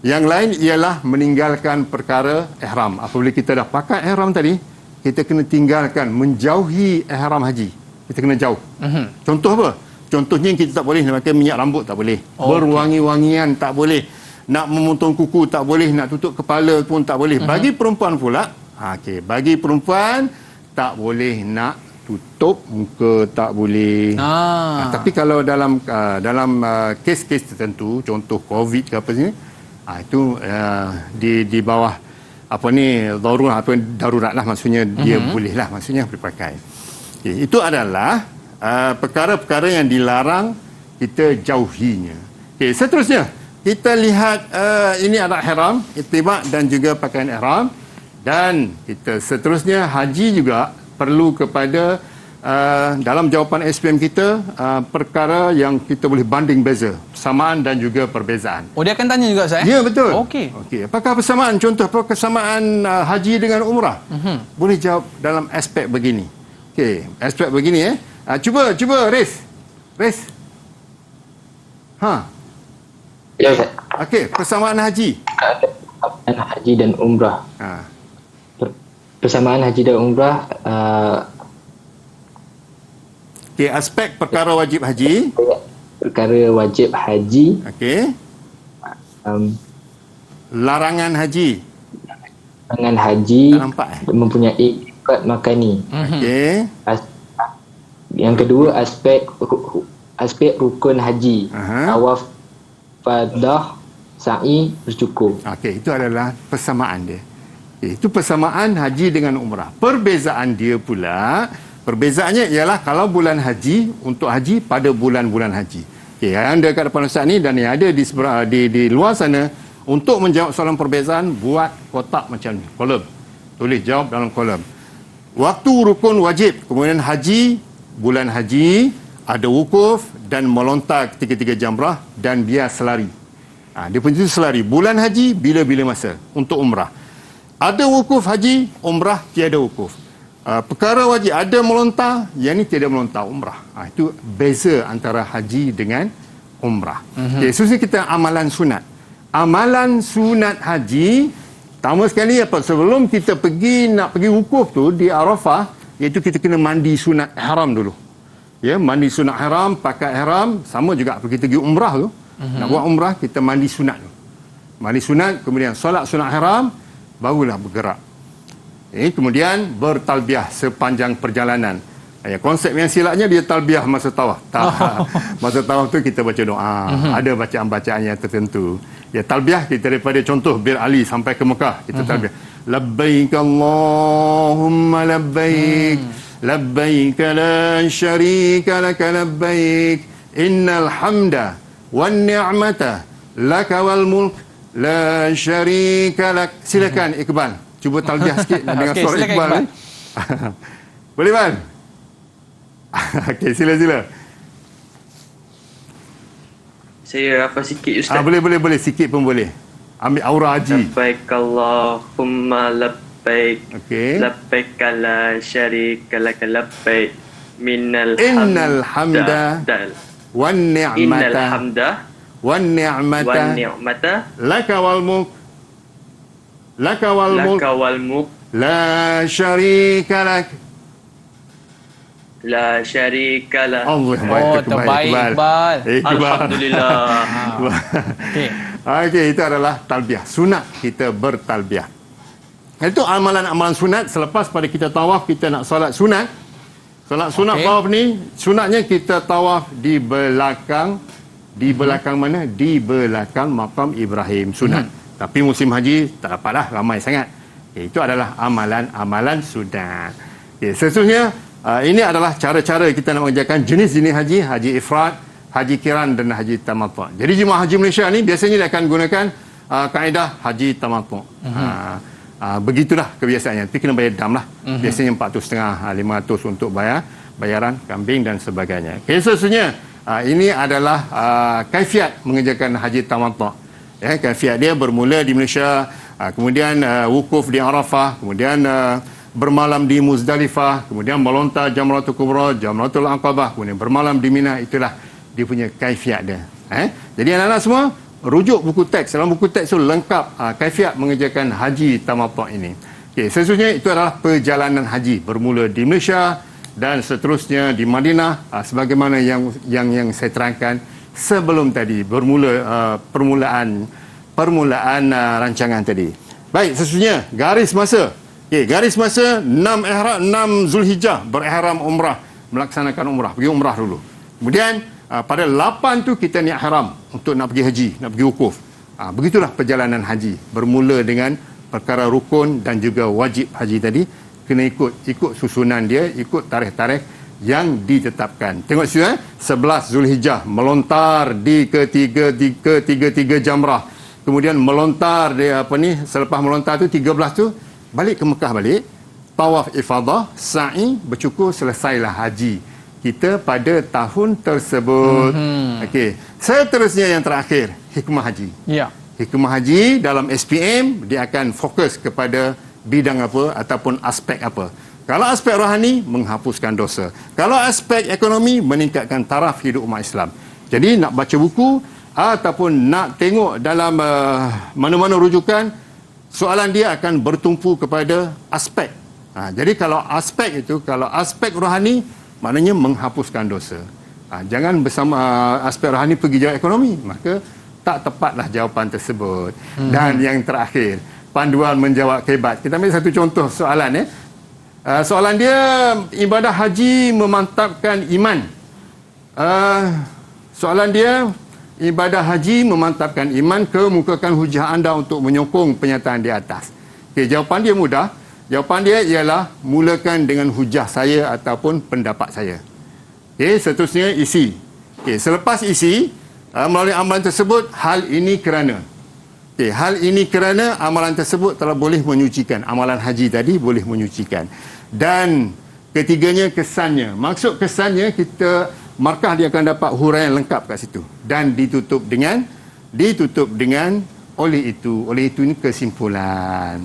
yang lain ialah meninggalkan perkara ihram. Apabila kita dah pakai ihram tadi, kita kena tinggalkan, menjauhi ihram haji. Kita kena jauh. Contoh apa? Contohnya kita tak boleh nak pakai minyak rambut, tak boleh. Berwangi-wangian tak boleh. Nak memotong kuku tak boleh, nak tutup kepala pun tak boleh. Bagi perempuan pula, bagi perempuan tak boleh nak tutup muka, tak boleh. Tapi kalau dalam kes-kes tertentu, contoh COVID ke apa sini, itu di bawah apa ni darurat lah, maksudnya dia boleh lah, maksudnya dipakai. Itu adalah perkara-perkara yang dilarang kita jauhinya. Seterusnya kita lihat ini adalah ihram, ittiba' dan juga pakaian ihram. Dan kita seterusnya haji juga perlu kepada dalam jawapan SPM kita perkara yang kita boleh banding beza, persamaan dan juga perbezaan. Dia akan tanya juga Ustaz? Ya, betul. Okey. Apakah persamaan? Contoh kesamaan haji dengan umrah? Boleh jawab dalam aspek begini. Aspek begini cuba Riz. Ya Ustaz. Persamaan haji. Haji dan umrah. Persamaan haji dan umrah, aspek perkara wajib haji. Perkara wajib haji. Larangan haji. Larangan haji mempunyai miqat makani. Yang kedua, aspek rukun haji. Tawaf, fadah, sa'i, bercukur. Itu adalah persamaan dia. Itu persamaan haji dengan umrah. Perbezaan dia pula, perbezaannya ialah kalau bulan haji, untuk haji pada bulan-bulan haji. Yang ada kat depan Ustaz ni dan yang ada di luar sana, untuk menjawab soalan perbezaan, buat kotak macam ni, kolom. Tulis jawab dalam kolom. Waktu rukun wajib, kemudian haji, bulan haji, ada wukuf dan melontar ketiga-tiga jamrah dan biar selari. Dia punya selari. Bulan haji, bila-bila masa untuk umrah. Ada wukuf haji, umrah tiada wukuf. perkara wajib ada melontar, yang ni tidak melontar umrah. Itu beza antara haji dengan umrah. Okay, seterusnya kita amalan sunat. Amalan sunat haji, pertama sekali apa, sebelum kita nak pergi wukuf tu di Arafah, iaitu kita kena mandi sunat ihram dulu. Ya, mandi sunat ihram, pakai ihram, sama juga kita pergi umrah tu. Nak buat umrah, kita mandi sunat tu. Mandi sunat, kemudian solat sunat ihram, barulah bergerak. Kemudian bertalbiah sepanjang perjalanan. Konsep yang silapnya dia talbiah masa tawaf. Masa tawaf tu kita baca doa. Ada bacaan-bacaan yang tertentu. Talbiah kita daripada contoh Bir Ali sampai ke Mekah, kita talbiah. Labbaik Allahumma labbaik. Labbaik la syarika laka labbaik. Innal hamda wan ni'mata laka wal mulk la syarika lak. Silakan Iqbal. Cuba talbiah sikit dengan suara Iqbal. Boleh, Bang? Okey, sila. Saya hafal sikit, Ustaz. Boleh. Sikit pun boleh. Ambil aura haji. Labbaik Allahumma labbaik. Okey. Labbaik la syarika lak labbaik. Innal hamda wan ni'mata. Innal hamda wan ni'mata laka wal mulk. Laka wal mulk la syarika lak. La syarika lah. Allah, terbaik Iqbal. Alhamdulillah. Okey, itu adalah talbiah. Sunat kita bertalbiah. Itu amalan-amalan sunat. Selepas pada kita tawaf, kita nak solat sunat. Solat sunat tawaf ni, sunatnya kita tawaf di belakang. Di belakang mana? Di belakang makam Ibrahim. Sunat. Tapi musim haji tak dapatlah, ramai sangat. Itu adalah amalan-amalan sunat. Seterusnya, ini adalah cara-cara kita nak mengerjakan jenis-jenis haji. Haji ifrad, haji kiran dan haji tamattu'. Jadi jemaah haji Malaysia ni biasanya dia akan gunakan kaedah haji tamattu'. Begitulah kebiasaannya. Tapi kena bayar dam lah. Biasanya 450, 500 untuk bayaran kambing dan sebagainya. Seterusnya, ini adalah kaifiat mengerjakan haji tamattu'. Kaifiat dia bermula di Malaysia, kemudian wukuf di Arafah, kemudian bermalam di Muzdalifah, kemudian melontar Jamratul Kubra, Jamratul Aqabah, kemudian bermalam di Mina. Itulah dia punya kaifiat dia. Jadi anak-anak semua, rujuk buku teks. Dalam buku teks itu lengkap kaifiat mengerjakan haji tamattu' ini. Seterusnya itu adalah perjalanan haji bermula di Malaysia dan seterusnya di Madinah, sebagaimana yang saya terangkan sebelum tadi, bermula permulaan rancangan tadi. Baik, seterusnya garis masa. Garis masa 6 Zulhijjah berihram umrah, melaksanakan umrah, pergi umrah dulu. Kemudian pada 8 tu kita niat ihram untuk nak pergi haji, nak pergi wukuf. Begitulah perjalanan haji, bermula dengan perkara rukun dan juga wajib haji tadi. Kena ikut susunan dia, ikut tarikh-tarikh yang ditetapkan. Tengok sini, 11 Zulhijjah melontar di ketiga jamrah. Kemudian melontar dia selepas melontar tu 13 tu balik ke Mekah balik, tawaf ifadah, sa'i, bercukur, selesailah haji kita pada tahun tersebut. Okey, seterusnya yang terakhir, hikmah haji. Hikmah haji dalam SPM dia akan fokus kepada bidang apa ataupun aspek apa. Kalau aspek rohani, menghapuskan dosa. Kalau aspek ekonomi, meningkatkan taraf hidup umat Islam. Jadi nak baca buku ataupun nak tengok dalam mana-mana rujukan, soalan dia akan bertumpu kepada aspek. Jadi kalau aspek itu, kalau aspek rohani, maknanya menghapuskan dosa. Jangan bersama aspek rohani pergi jawab ekonomi. Maka tak tepatlah jawapan tersebut. Dan yang terakhir, panduan menjawab kebat. Kita ambil satu contoh soalan. Soalan dia, ibadah haji memantapkan iman. Soalan dia, ibadah haji memantapkan iman, kemukakan hujah anda untuk menyokong penyataan di atas. Jawapan dia mudah. Jawapan dia ialah mulakan dengan hujah saya ataupun pendapat saya. Seterusnya isi. Selepas isi, melalui amalan tersebut, hal ini kerana. Hal ini kerana amalan tersebut telah boleh menyucikan. Amalan haji tadi boleh menyucikan. Dan ketiganya kesannya. Maksud kesannya, kita markah dia akan dapat huraian lengkap kat situ. Dan ditutup dengan oleh itu ini kesimpulan.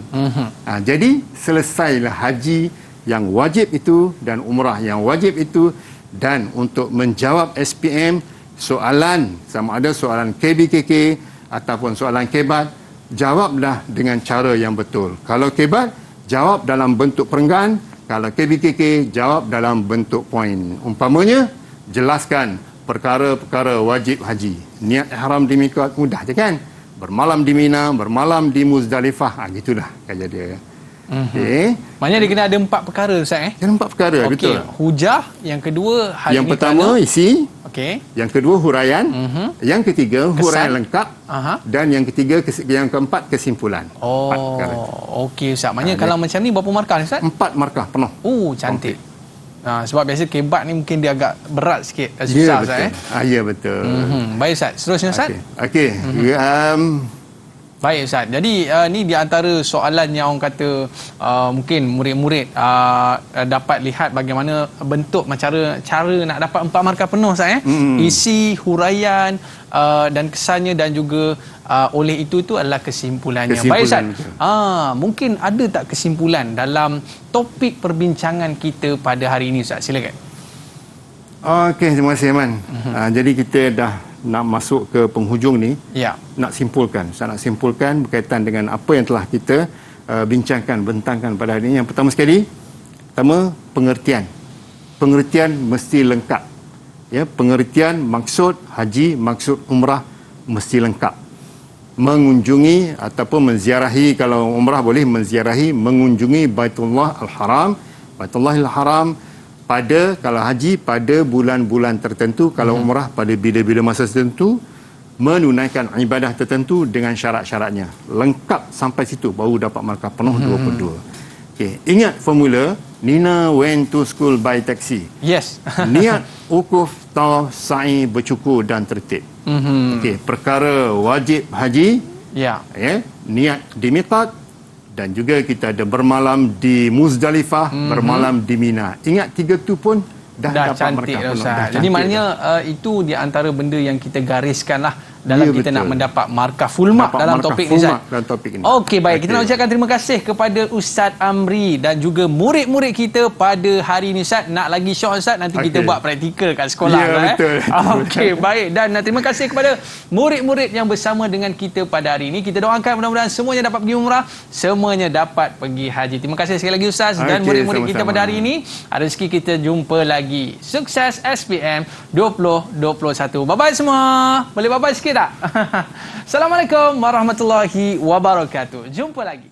Jadi selesailah haji yang wajib itu dan umrah yang wajib itu. Dan untuk menjawab SPM, soalan sama ada soalan KBKK ataupun soalan kebat, jawablah dengan cara yang betul. Kalau kebat, jawab dalam bentuk perenggan. Kalau KBKK, jawab dalam bentuk poin. Umpamanya, jelaskan perkara-perkara wajib haji. Niat ihram di miqat, mudah je kan? Bermalam di Mina, bermalam di Muzdalifah. Gitulah kata dia. Okey. Maknanya dia kena ada 4 perkara, Ustaz. Ada 4 perkara, betul. Hujah, yang kedua haji. Yang pertama isi. Okey. Yang kedua huraian. Yang ketiga huraian lengkap. Dan yang ketiga yang keempat kesimpulan. Okey Ustaz. Maknanya kalau macam ni berapa markah Ustaz? 4 markah penuh. Cantik. Sebab biasa kebat ni mungkin dia agak berat sikit, Ya, susah betul. Ustaz. Ya, betul. Baik Ustaz, seterusnya Ustaz. Okey. Baik Ustaz. Jadi ni di antara soalan yang orang kata mungkin murid-murid dapat lihat bagaimana bentuk cara nak dapat 4 markah penuh Ustaz. Isi, huraian dan kesannya dan juga oleh itu adalah kesimpulannya. Baik Ustaz. Mungkin ada tak kesimpulan dalam topik perbincangan kita pada hari ini Ustaz? Silakan. Okey, terima kasih Man. Jadi kita dah nak masuk ke penghujung ni. Ya. Nak simpulkan. Saya nak simpulkan berkaitan dengan apa yang telah kita bincangkan, bentangkan pada hari ini. Yang pertama sekali, pengertian. Pengertian mesti lengkap. Ya, pengertian maksud haji, maksud umrah mesti lengkap. Mengunjungi ataupun menziarahi, kalau umrah boleh menziarahi, mengunjungi Baitullah Al-Haram. Baitullah Al-Haram kalau haji pada bulan-bulan tertentu, kalau umrah pada bila-bila masa tertentu, menunaikan ibadah tertentu dengan syarat-syaratnya. Lengkap sampai situ baru dapat markah penuh 22. Okey, ingat formula Nina went to school by taxi. Yes. Niat, ukuf, tawaf, sa'i, bercukur dan tertib. Okey, perkara wajib haji. Ya. Niat di miqat. Dan juga kita ada bermalam di Muzdalifah, bermalam di Mina. Ingat 3 tu pun dah dapat cantik markah penuh. Jadi maknanya itu di antara benda yang kita gariskan lah dalam kita nak mendapat markah full mark dalam topik ni Ustaz. Okey, baik. Kita nak ucapkan terima kasih kepada Ustaz Amri dan juga murid-murid kita pada hari ini Ustaz. Nak lagi syok Ustaz, nanti kita buat praktikal kat sekolah. Ya, betul. Okey, baik. Dan terima kasih kepada murid-murid yang bersama dengan kita pada hari ini. Kita doakan mudah-mudahan semuanya dapat pergi umrah, semuanya dapat pergi haji. Terima kasih sekali lagi Ustaz dan murid-murid kita pada hari ini. Ada rezeki kita jumpa lagi. Sukses SPM 2021. Bye-bye semua. Boleh bye-bye sikit tak? Assalamualaikum warahmatullahi wabarakatuh. Jumpa lagi.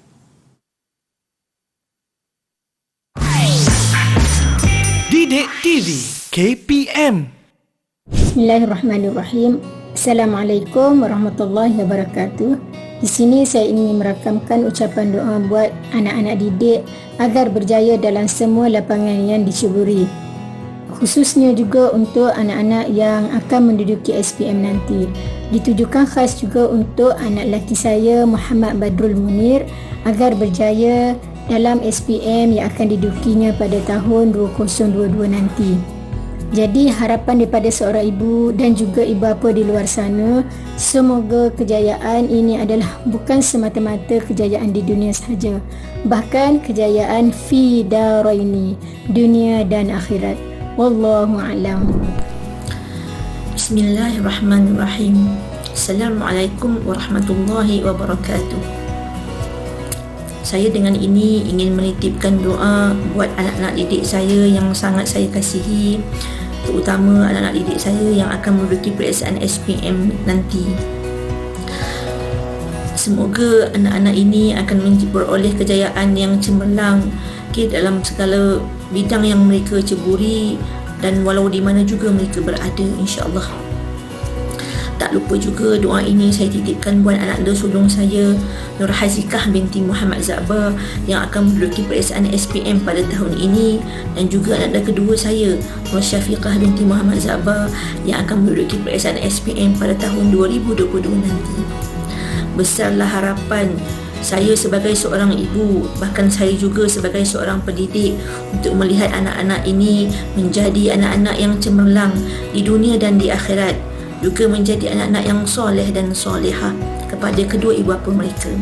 Didik TV KPM. Bismillahirrahmanirrahim. Assalamualaikum warahmatullahi wabarakatuh. Di sini saya ingin merakamkan ucapan doa buat anak-anak didik agar berjaya dalam semua lapangan yang dicuburi. Khususnya juga untuk anak-anak yang akan menduduki SPM nanti. Ditujukan khas juga untuk anak lelaki saya Muhammad Badrul Munir agar berjaya dalam SPM yang akan didudukinya pada tahun 2022 nanti. Jadi harapan daripada seorang ibu dan juga ibu bapa di luar sana, semoga kejayaan ini adalah bukan semata-mata kejayaan di dunia sahaja, bahkan kejayaan fi daraini, dunia dan akhirat. Wallahu a'lam. Bismillahirrahmanirrahim. Assalamualaikum warahmatullahi wabarakatuh. Saya dengan ini ingin menitipkan doa buat anak-anak didik saya yang sangat saya kasihi, terutama anak-anak didik saya yang akan menduduki peperiksaan SPM nanti. Semoga anak-anak ini akan beroleh kejayaan yang cemerlang dalam segala bidang yang mereka ceburi dan walau di mana juga mereka berada, insya-Allah. Tak lupa juga doa ini saya titipkan buat anak anda sulung saya Nur Hazikah binti Muhammad Za'ba yang akan menduduki peperiksaan SPM pada tahun ini, dan juga anak anda kedua saya Nur Syafiqah binti Muhammad Za'ba yang akan menduduki peperiksaan SPM pada tahun 2022 nanti. Besarlah harapan saya sebagai seorang ibu, bahkan saya juga sebagai seorang pendidik, untuk melihat anak-anak ini menjadi anak-anak yang cemerlang di dunia dan di akhirat, juga menjadi anak-anak yang soleh dan solehah kepada kedua ibu bapa mereka.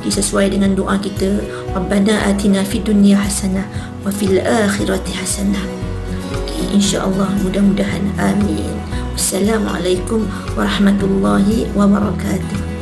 sesuai dengan doa kita, Rabbana atina fid dunya hasanah wa fil akhirati hasanah. InsyaAllah, mudah-mudahan. Amin. Wassalamualaikum warahmatullahi wabarakatuh.